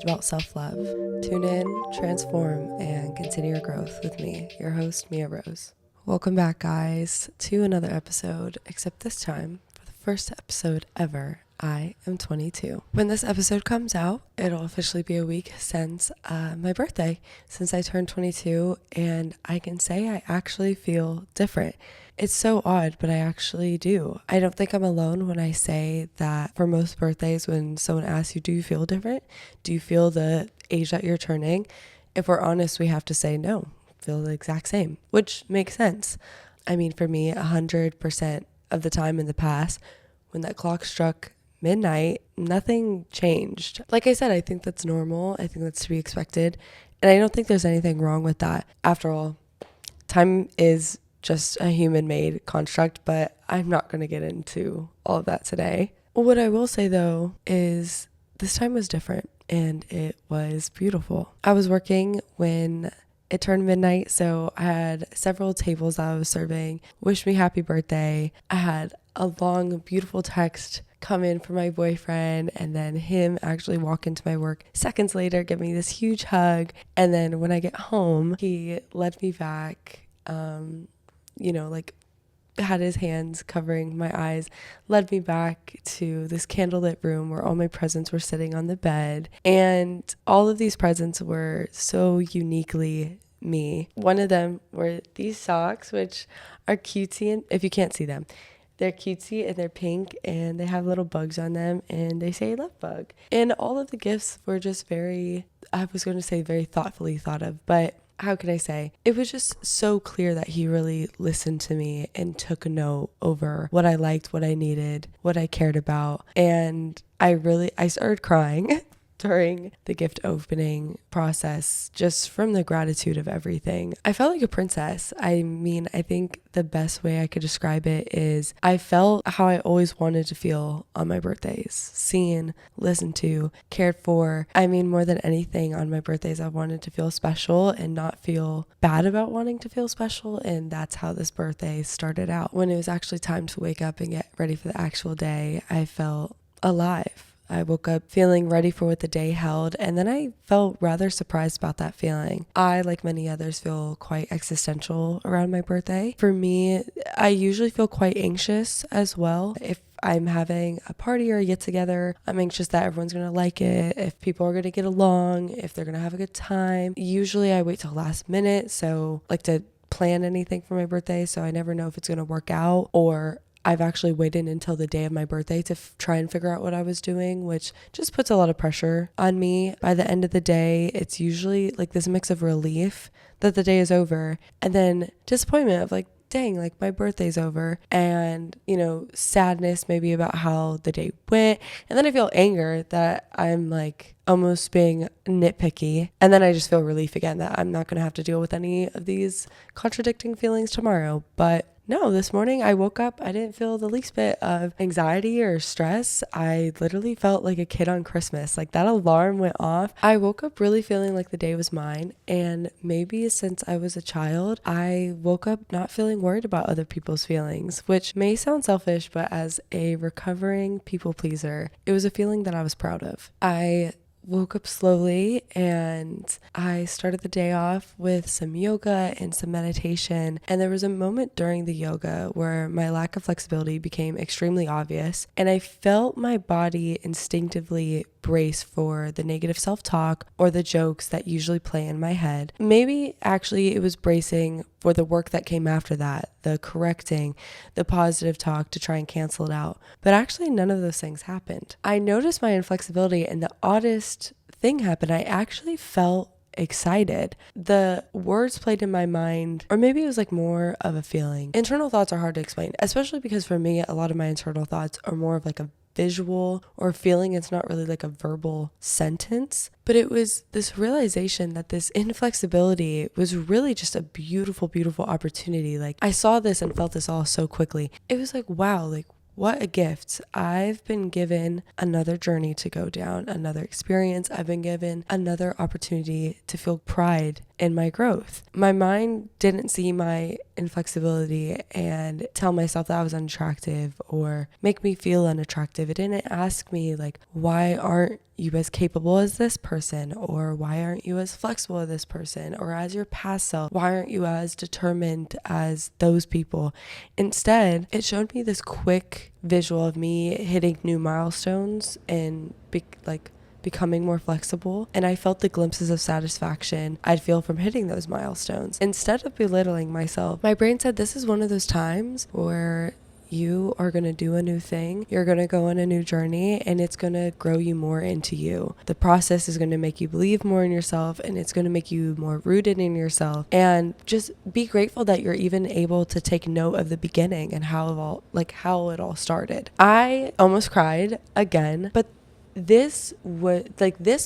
about self-love. Tune in, transform, and continue your growth with me, your host, Mia Rose. Welcome back, guys, to another episode, except this time, for the first episode ever, I am 22. When this episode comes out, it'll officially be a week since my birthday, since I turned 22, and I can say I actually feel different. It's so odd, but I actually do. I don't think I'm alone when I say that for most birthdays, when someone asks you, do you feel different? Do you feel the age that you're turning? If we're honest, we have to say no, feel the exact same, which makes sense. I mean, for me, 100% of the time in the past, when that clock struck midnight, nothing changed. Like I said, I think that's normal. I think that's to be expected. And I don't think there's anything wrong with that. After all, time is just a human-made construct, but I'm not going to get into all of that today. What I will say, though, is this time was different, and it was beautiful. I was working when it turned midnight, so I had several tables I was serving, wish me happy birthday. I had a long, beautiful text come in from my boyfriend, and then him actually walk into my work seconds later, give me this huge hug, and then when I get home, he led me back, had his hands covering my eyes, led me back to this candlelit room where all my presents were sitting on the bed. And all of these presents were so uniquely me. One of them were these socks, which are cutesy, and if you can't see them, they're cutesy and they're pink and they have little bugs on them and they say Lovebug. And all of the gifts were just very thoughtfully thought of, but how can I say? It was just so clear that he really listened to me and took a note over what I liked, what I needed, what I cared about. And I started crying during the gift opening process, just from the gratitude of everything. I felt like a princess. I mean, I think the best way I could describe it is I felt how I always wanted to feel on my birthdays: seen, listened to, cared for. I mean, more than anything, on my birthdays, I wanted to feel special and not feel bad about wanting to feel special. And that's how this birthday started out. When it was actually time to wake up and get ready for the actual day, I felt alive. I woke up feeling ready for what the day held, and then I felt rather surprised about that feeling. I, like many others, feel quite existential around my birthday. For me, I usually feel quite anxious as well. If I'm having a party or a get together, I'm anxious that everyone's going to like it, if people are going to get along, if they're going to have a good time. Usually I wait till last minute, so like to plan anything for my birthday, so I never know if it's going to work out, or I've actually waited until the day of my birthday to try and figure out what I was doing, which just puts a lot of pressure on me. By the end of the day, it's usually like this mix of relief that the day is over, and then disappointment of like, dang, like my birthday's over, and, sadness maybe about how the day went. And then I feel anger that I'm like almost being nitpicky. And then I just feel relief again that I'm not going to have to deal with any of these contradicting feelings tomorrow. But no, this morning I woke up, I didn't feel the least bit of anxiety or stress. I literally felt like a kid on Christmas. Like that alarm went off. I woke up really feeling like the day was mine. And maybe since I was a child, I woke up not feeling worried about other people's feelings, which may sound selfish, but as a recovering people pleaser, it was a feeling that I was proud of. I woke up slowly and I started the day off with some yoga and some meditation. And there was a moment during the yoga where my lack of flexibility became extremely obvious, and I felt my body instinctively brace for the negative self-talk or the jokes that usually play in my head. Maybe actually it was bracing for the work that came after that, the correcting, the positive talk to try and cancel it out. But actually none of those things happened. I noticed my inflexibility, and the oddest thing happened. I actually felt excited. The words played in my mind, or maybe it was like more of a feeling. Internal thoughts are hard to explain, especially because for me, a lot of my internal thoughts are more of like a visual or feeling. It's not really like a verbal sentence, but it was this realization that this inflexibility was really just a beautiful, beautiful opportunity. Like I saw this and felt this all so quickly. It was like, wow, like what a gift. I've been given another journey to go down, another experience. I've been given another opportunity to feel pride in my growth. My mind didn't see my inflexibility and tell myself that I was unattractive or make me feel unattractive. It didn't ask me like, why aren't you as capable as this person, or why aren't you as flexible as this person, or as your past self, why aren't you as determined as those people? Instead, it showed me this quick visual of me hitting new milestones and becoming more flexible, and I felt the glimpses of satisfaction I'd feel from hitting those milestones. Instead of belittling myself, my brain said, this is one of those times where you are going to do a new thing. You're going to go on a new journey, and it's going to grow you more into you. The process is going to make you believe more in yourself, and it's going to make you more rooted in yourself. And just be grateful that you're even able to take note of the beginning and how it all started. I almost cried again, but this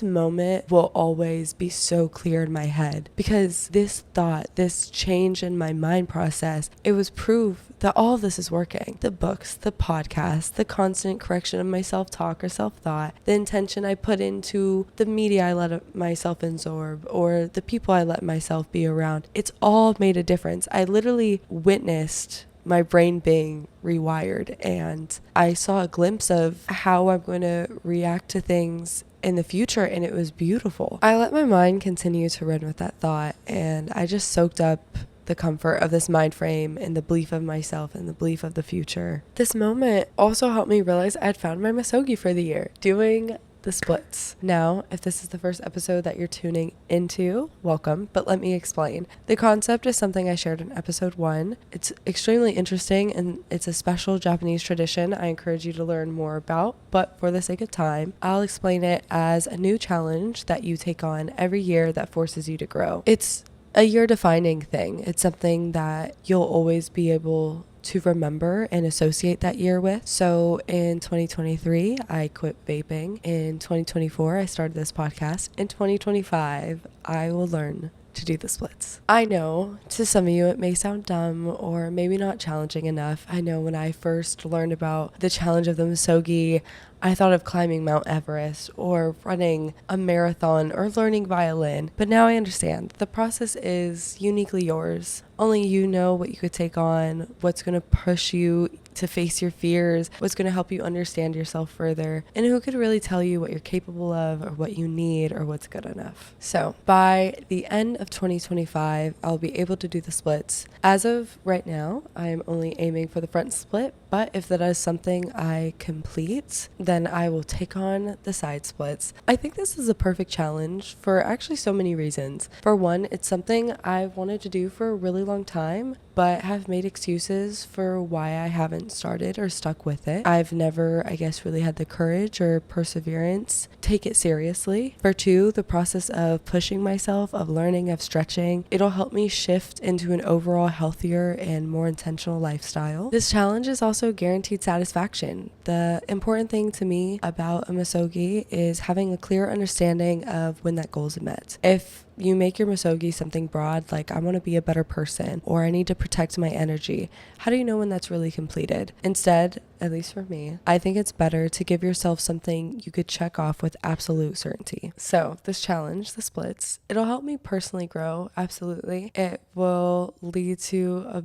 moment will always be so clear in my head, because this thought, this change in my mind process, it was proof that all of this is working. The books, the podcast, the constant correction of my self-talk or self-thought, the intention I put into the media I let myself absorb, or the people I let myself be around, it's all made a difference. I literally witnessed my brain being rewired, and I saw a glimpse of how I'm going to react to things in the future, and it was beautiful. I let my mind continue to run with that thought, and I just soaked up the comfort of this mind frame and the belief of myself and the belief of the future. This moment also helped me realize I'd found my misogi for the year, doing the splits. Now, if this is the first episode that you're tuning into, welcome, but let me explain. The concept is something I shared in episode 1. It's extremely interesting, and it's a special Japanese tradition I encourage you to learn more about, but for the sake of time, I'll explain it as a new challenge that you take on every year that forces you to grow. It's a year-defining thing. It's something that you'll always be able to remember and associate that year with. So in 2023, I quit vaping. In 2024, I started this podcast. In 2025, I will learn to do the splits. I know to some of you it may sound dumb or maybe not challenging enough. I know when I first learned about the challenge of the misogi, I thought of climbing Mount Everest or running a marathon or learning violin. But now I understand the process is uniquely yours. Only you know what you could take on, what's going to push you to face your fears, what's going to help you understand yourself further, and who could really tell you what you're capable of or what you need or what's good enough. So by the end of 2025, I'll be able to do the splits. As of right now, I'm only aiming for the front split, but if that is something I complete, then I will take on the side splits. I think this is a perfect challenge for actually so many reasons. For one, it's something I've wanted to do for a really long time, but have made excuses for why I haven't started or stuck with it. I've never, really had the courage or perseverance to take it seriously. For two, the process of pushing myself, of learning, of stretching, it'll help me shift into an overall healthier and more intentional lifestyle. This challenge is also guaranteed satisfaction. The important thing to me about a misogi is having a clear understanding of when that goal is met. If you make your misogi something broad, like I want to be a better person, or I need to protect my energy, how do you know when that's really completed? Instead, at least for me, I think it's better to give yourself something you could check off with absolute certainty. So this challenge, the splits, it'll help me personally grow. Absolutely. It will lead to a,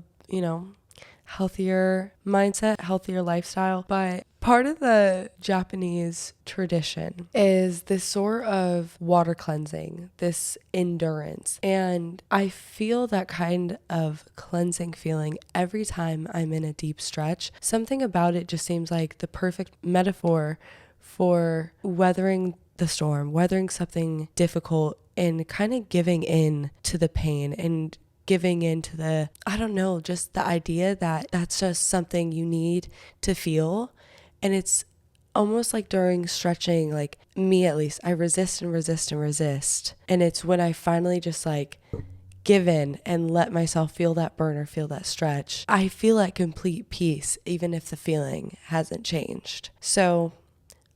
healthier mindset, healthier lifestyle. But part of the Japanese tradition is this sort of water cleansing, this endurance. And I feel that kind of cleansing feeling every time I'm in a deep stretch. Something about it just seems like the perfect metaphor for weathering the storm, weathering something difficult, and kind of giving in to the pain and giving into the, just the idea that that's just something you need to feel. And it's almost like during stretching, like me at least, I resist and resist and resist. And it's when I finally just give in and let myself feel that burn or feel that stretch, I feel at complete peace, even if the feeling hasn't changed. So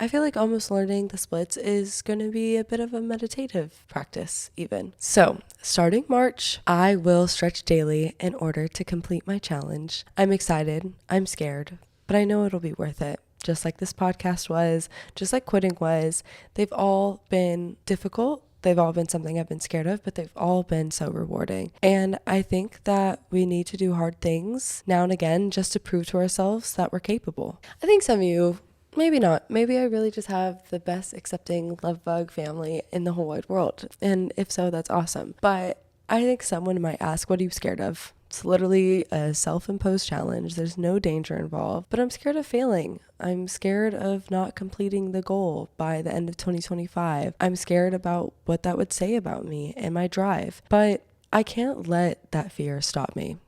I feel like almost learning the splits is going to be a bit of a meditative practice even. So starting March, I will stretch daily in order to complete my challenge. I'm excited, I'm scared, but I know it'll be worth it. Just like this podcast was, just like quitting was, they've all been difficult They've all been something I've been scared of, but they've all been so rewarding. And I think that we need to do hard things now and again just to prove to ourselves that we're capable. I think some of you, maybe not. Maybe I really just have the best accepting Lovebug family in the whole wide world. And if so, that's awesome. But I think someone might ask, what are you scared of? It's literally a self-imposed challenge. There's no danger involved, but I'm scared of failing. I'm scared of not completing the goal by the end of 2025. I'm scared about what that would say about me and my drive, but I can't let that fear stop me.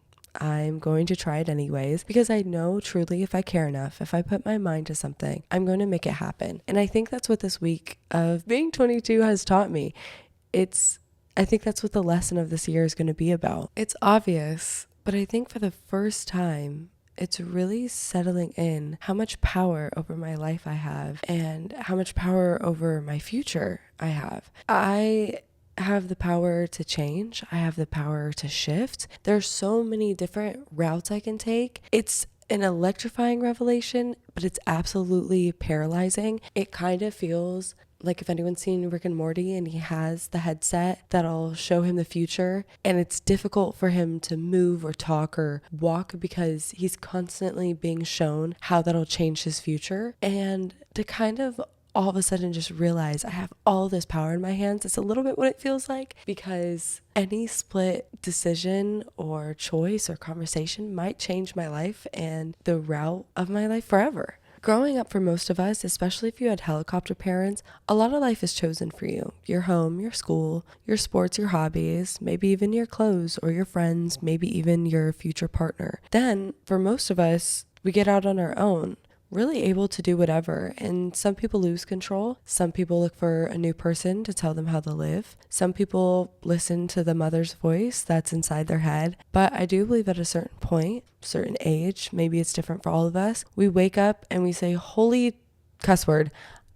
I'm going to try it anyways because I know truly if I care enough, if I put my mind to something, I'm going to make it happen. And I think that's what this week of being 22 has taught me. I think that's what the lesson of this year is going to be about. It's obvious, but I think for the first time, it's really settling in how much power over my life I have and how much power over my future I have. I have the power to change. I have the power to shift. There's so many different routes I can take. It's an electrifying revelation, but it's absolutely paralyzing. It kind of feels like if anyone's seen Rick and Morty and he has the headset that'll show him the future and it's difficult for him to move or talk or walk because he's constantly being shown how that'll change his future. And to kind of all of a sudden just realize I have all this power in my hands. It's a little bit what it feels like because any split decision or choice or conversation might change my life and the route of my life forever. Growing up for most of us, especially if you had helicopter parents, a lot of life is chosen for you. Your home, your school, your sports, your hobbies, maybe even your clothes or your friends, maybe even your future partner. Then, for most of us, we get out on our own, really able to do whatever. And some people lose control. Some people look for a new person to tell them how to live. Some people listen to the mother's voice that's inside their head. But I do believe at a certain point, certain age, maybe it's different for all of us, we wake up and we say, holy cuss word,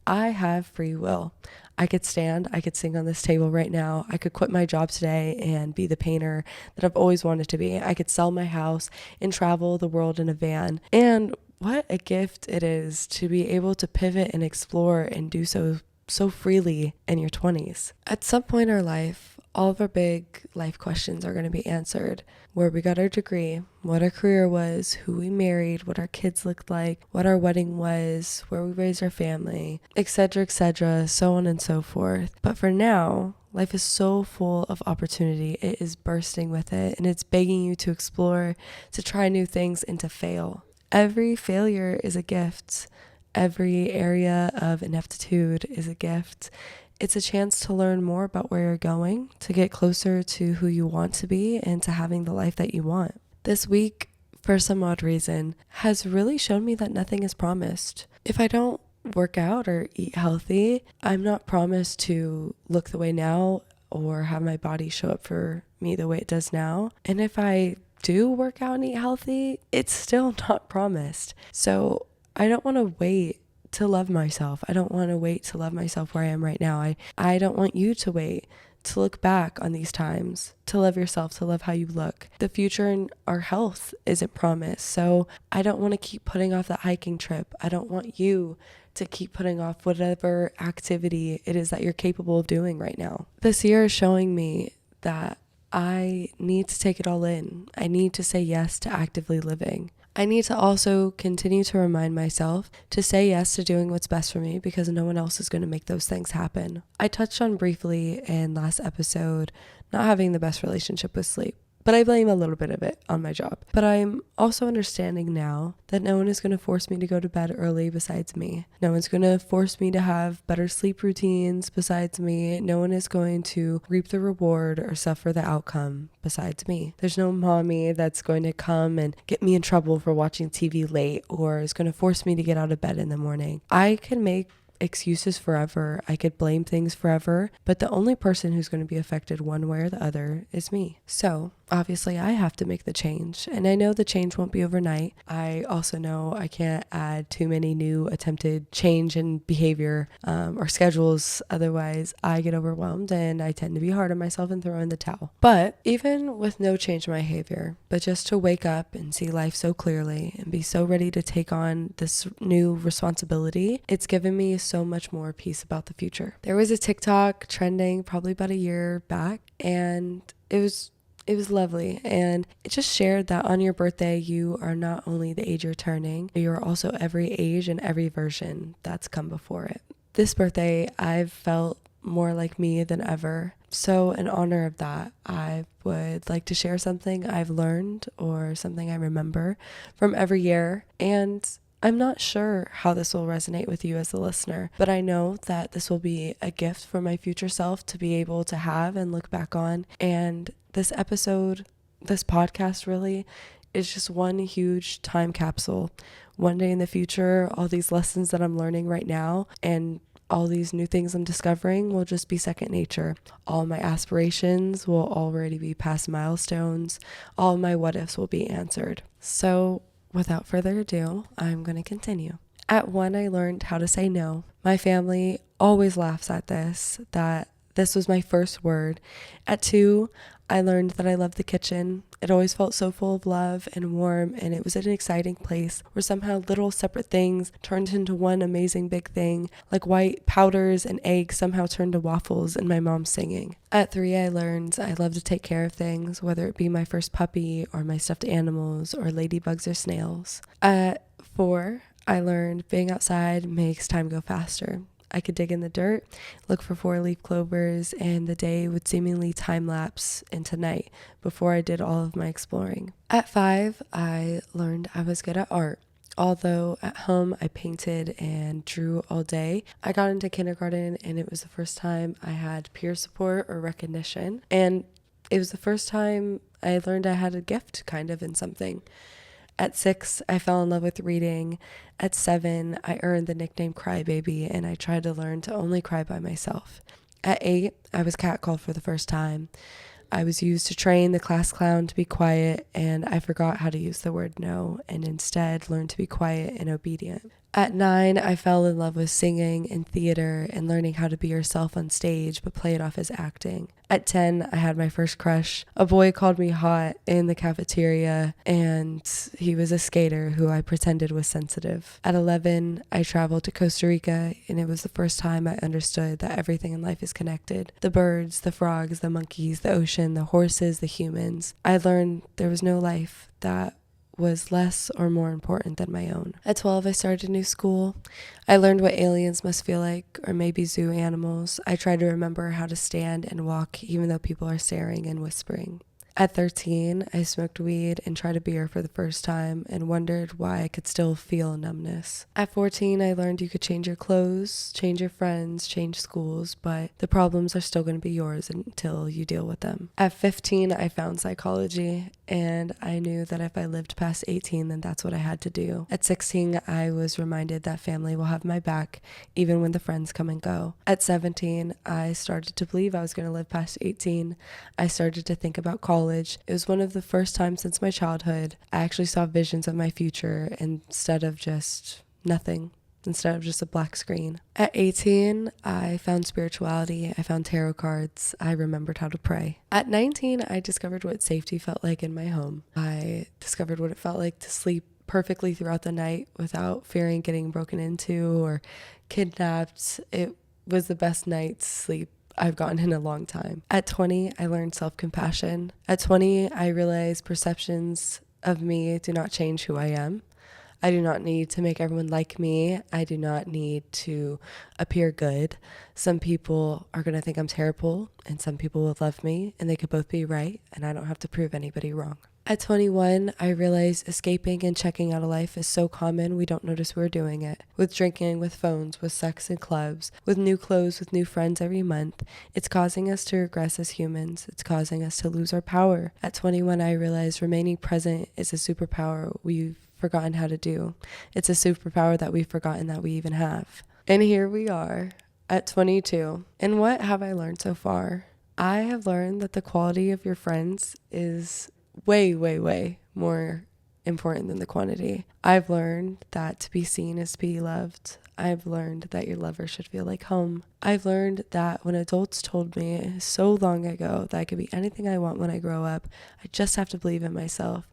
I have free will. I could stand, I could sing on this table right now. I could quit my job today and be the painter that I've always wanted to be. I could sell my house and travel the world in a van. And what a gift it is to be able to pivot and explore and do so freely in your 20s. At some point in our life, all of our big life questions are going to be answered. Where we got our degree, what our career was, who we married, what our kids looked like, what our wedding was, where we raised our family, etc., so on and so forth. But for now, life is so full of opportunity. It is bursting with it, and it's begging you to explore, to try new things, and to fail. Every failure is a gift. Every area of ineptitude is a gift. It's a chance to learn more about where you're going, to get closer to who you want to be, and to having the life that you want. This week, for some odd reason, has really shown me that nothing is promised. If I don't work out or eat healthy, I'm not promised to look the way now or have my body show up for me the way it does now. And if I do work out and eat healthy, it's still not promised. So I don't want to wait to love myself. I don't want to wait to love myself where I am right now. I don't want you to wait to look back on these times, to love yourself, to love how you look. The future and our health isn't promised. So I don't want to keep putting off that hiking trip. I don't want you to keep putting off whatever activity it is that you're capable of doing right now. This year is showing me that I need to take it all in. I need to say yes to actively living. I need to also continue to remind myself to say yes to doing what's best for me because no one else is going to make those things happen. I touched on briefly in last episode not having the best relationship with sleep, but I blame a little bit of it on my job. But I'm also understanding now that no one is going to force me to go to bed early besides me. No one's going to force me to have better sleep routines besides me. No one is going to reap the reward or suffer the outcome besides me. There's no mommy that's going to come and get me in trouble for watching TV late or is going to force me to get out of bed in the morning. I can make excuses forever. I could blame things forever, but the only person who's going to be affected one way or the other is me. So obviously I have to make the change, and I know the change won't be overnight. I also know I can't add too many new attempted change in behavior or schedules, otherwise I get overwhelmed and I tend to be hard on myself and throw in the towel. But even with no change in my behavior, but just to wake up and see life so clearly and be so ready to take on this new responsibility, it's given me so much more peace about the future. There was a TikTok trending probably about a year back, and it was lovely, and it just shared that on your birthday you are not only the age you're turning, but you're also every age and every version that's come before it. This birthday I've felt more like me than ever. So in honor of that, I would like to share something I've learned or something I remember from every year. And I'm not sure how this will resonate with you as a listener, but I know that this will be a gift for my future self to be able to have and look back on. And this episode, this podcast really is just one huge time capsule. One day in the future, all these lessons that I'm learning right now and all these new things I'm discovering will just be second nature. All my aspirations will already be past milestones. All my what ifs will be answered. So without further ado, I'm going to continue. At 1, I learned how to say no. My family always laughs at this, that this was my first word. At 2, I learned that I loved the kitchen. It always felt so full of love and warm, and it was an exciting place where somehow little separate things turned into one amazing big thing, like white powders and eggs somehow turned to waffles and my mom singing. At 3, I learned I love to take care of things, whether it be my first puppy or my stuffed animals or ladybugs or snails. At 4, I learned being outside makes time go faster. I could dig in the dirt, look for 4-leaf clovers, and the day would seemingly time-lapse into night before I did all of my exploring. At 5, I learned I was good at art. Although at home I painted and drew all day, I got into kindergarten and it was the first time I had peer support or recognition. And it was the first time I learned I had a gift kind of in something. At 6, I fell in love with reading. At 7, I earned the nickname Crybaby, and I tried to learn to only cry by myself. At 8, I was catcalled for the first time. I was used to train the class clown to be quiet, and I forgot how to use the word no, and instead learned to be quiet and obedient. At 9, I fell in love with singing and theater and learning how to be yourself on stage but play it off as acting. At 10, I had my first crush. A boy called me hot in the cafeteria, and he was a skater who I pretended was sensitive. At 11, I traveled to Costa Rica, and it was the first time I understood that everything in life is connected. The birds, the frogs, the monkeys, the ocean, the horses, the humans. I learned there was no life that was less or more important than my own. At 12, I started a new school. I learned what aliens must feel like, or maybe zoo animals. I tried to remember how to stand and walk even though people are staring and whispering. At 13, I smoked weed and tried a beer for the first time and wondered why I could still feel numbness. At 14, I learned you could change your clothes, change your friends, change schools, but the problems are still going to be yours until you deal with them. At 15, I found psychology, and I knew that if I lived past 18, then that's what I had to do. At 16, I was reminded that family will have my back even when the friends come and go. At 17, I started to believe I was going to live past 18. I started to think about college. It was one of the first times since my childhood I actually saw visions of my future instead of just nothing, instead of just a black screen. At 18, I found spirituality, I found tarot cards, I remembered how to pray. At 19, I discovered what safety felt like in my home. I discovered what it felt like to sleep perfectly throughout the night without fearing getting broken into or kidnapped. It was the best night's sleep I've gotten in a long time. At 20, I learned self-compassion. At 20, I realized perceptions of me do not change who I am. I do not need to make everyone like me. I do not need to appear good. Some people are going to think I'm terrible, and some people will love me, and they could both be right, and I don't have to prove anybody wrong. At 21, I realized escaping and checking out of life is so common we don't notice we're doing it. With drinking, with phones, with sex and clubs, with new clothes, with new friends every month, it's causing us to regress as humans. It's causing us to lose our power. At 21, I realized remaining present is a superpower we've forgotten how to do. It's a superpower that we've forgotten that we even have. And here we are at 22. And what have I learned so far? I have learned that the quality of your friends is way, way, way more important than the quantity. I've learned that to be seen is to be loved. I've learned that your lover should feel like home. I've learned that when adults told me so long ago that I could be anything I want when I grow up, I just have to believe in myself,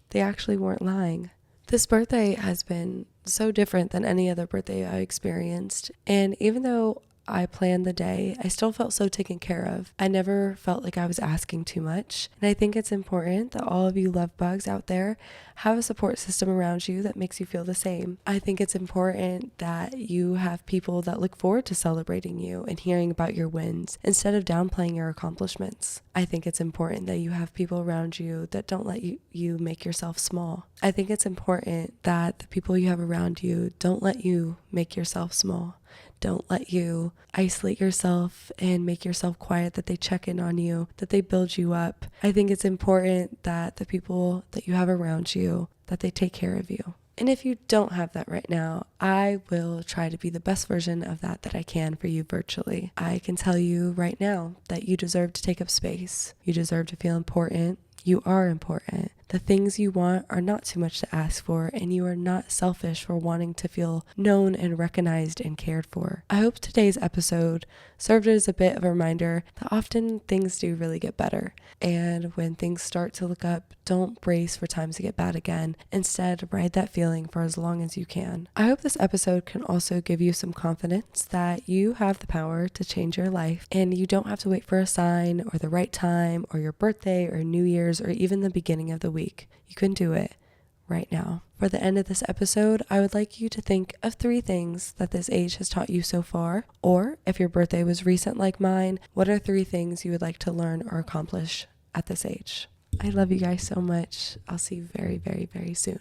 they actually weren't lying. This birthday has been so different than any other birthday I experienced, and even though I planned the day, I still felt so taken care of. I never felt like I was asking too much. And I think it's important that all of you love bugs out there have a support system around you that makes you feel the same. I think it's important that you have people that look forward to celebrating you and hearing about your wins instead of downplaying your accomplishments. I think it's important that you have people around you that don't let you make yourself small. I think it's important that the people you have around you don't let you make yourself small. Don't let you isolate yourself and make yourself quiet, that they check in on you, that they build you up. I think it's important that the people that you have around you, that they take care of you. And if you don't have that right now, I will try to be the best version of that I can for you virtually. I can tell you right now that you deserve to take up space. You deserve to feel important. You are important. The things you want are not too much to ask for, and you are not selfish for wanting to feel known and recognized and cared for. I hope today's episode served as a bit of a reminder that often things do really get better. And when things start to look up, don't brace for times to get bad again. Instead, ride that feeling for as long as you can. I hope this episode can also give you some confidence that you have the power to change your life, and you don't have to wait for a sign or the right time or your birthday or New Year's or even the beginning of the week. You can do it right now. For the end of this episode, I would like you to think of 3 things that this age has taught you so far. Or if your birthday was recent like mine, what are 3 things you would like to learn or accomplish at this age? I love you guys so much. I'll see you very, very, very soon.